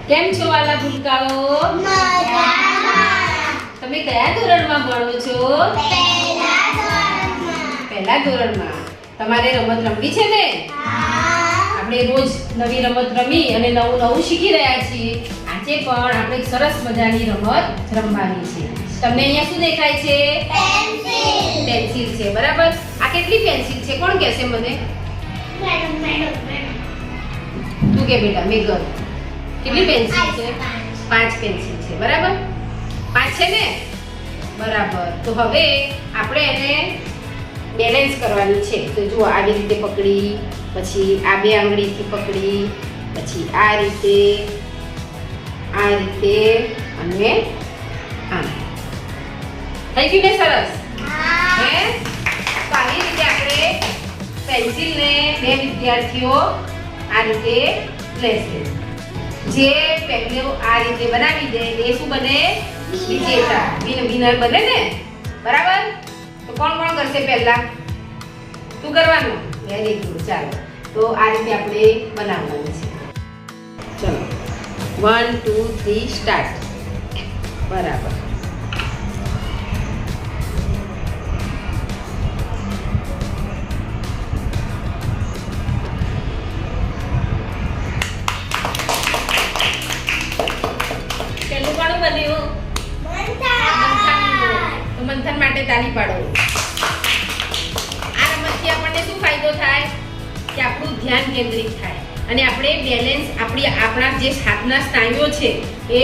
કેમ છો વાલા ભૂલકાઓ? તમે કયા ધોરણમાં ભણો છો? પહેલા ધોરણમાં. તમારે રમત રમવી છે ને? આપણે રોજ નવી રમત રમી અને નવું નવું શીખી રહ્યા છીએ. આજે પણ આપણે એક સરસ મજાની રમત રમવાની છે. તમને અહીંયા શું દેખાય છે? પેન્સિલ છે, બરાબર. આ કેટલી પેન્સિલ છે? કોણ કહેશે મને? તું કે બેટા, મેઘ. કેટલી પેન્સિલ છે? 5 પેન્સિલ છે, બરાબર. 5 છે ને? બરાબર. તો હવે આપણે એને બેલેન્સ કરવાની છે. તો જુઓ, આવી રીતે પકડી, પછી આ બે આંગળીથી પકડી, પછી આ રીતે અને આમ. થઈ ગયું ને? સરસ. હે? તો આવી રીતે આપણે પેન્સિલને બે વિદ્યાર્થીઓ આ રીતે લેશે. જે પહેલું આ રીતે બનાવી દે એ શું બને? વિજેતા. વિનર બને ને? બરાબર. તો કોણ કોણ કરશે પહેલા? શું કરવાનું? Very good. ચાલો, તો આ રીતે આપણે બનાવવાનું છે. ચલો, 1 2 3 સ્ટાર્ટ. બરાબર. પહેલું કોણ બન્યું? તો મંથન માટે તાળી પાડો. આ રમતથી આપણને શું ફાયદો થાય? કે આપણું ધ્યાન કેન્દ્રિત થાય અને આપણે બેલેન્સ આપણા જે હાથના સ્નાયુઓ છે એ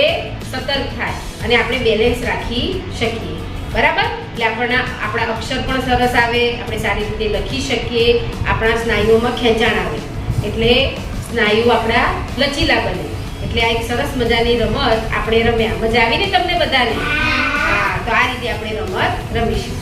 સતર્ક થાય અને આપણે બેલેન્સ રાખી શકીએ. બરાબર. એટલે આપણા અક્ષર પણ સરસ આવે, આપણે સારી રીતે લખી શકીએ, આપણા સ્નાયુઓમાં ખેંચાણ આવે, એટલે સ્નાયુ આપણા લચીલા બને. એટલે આ એક સરસ મજાની રમત આપણે રમ્યા. મજા આવી ને તમને બધાને? હા. તો આ રીતે આપણે રમત રમીશું.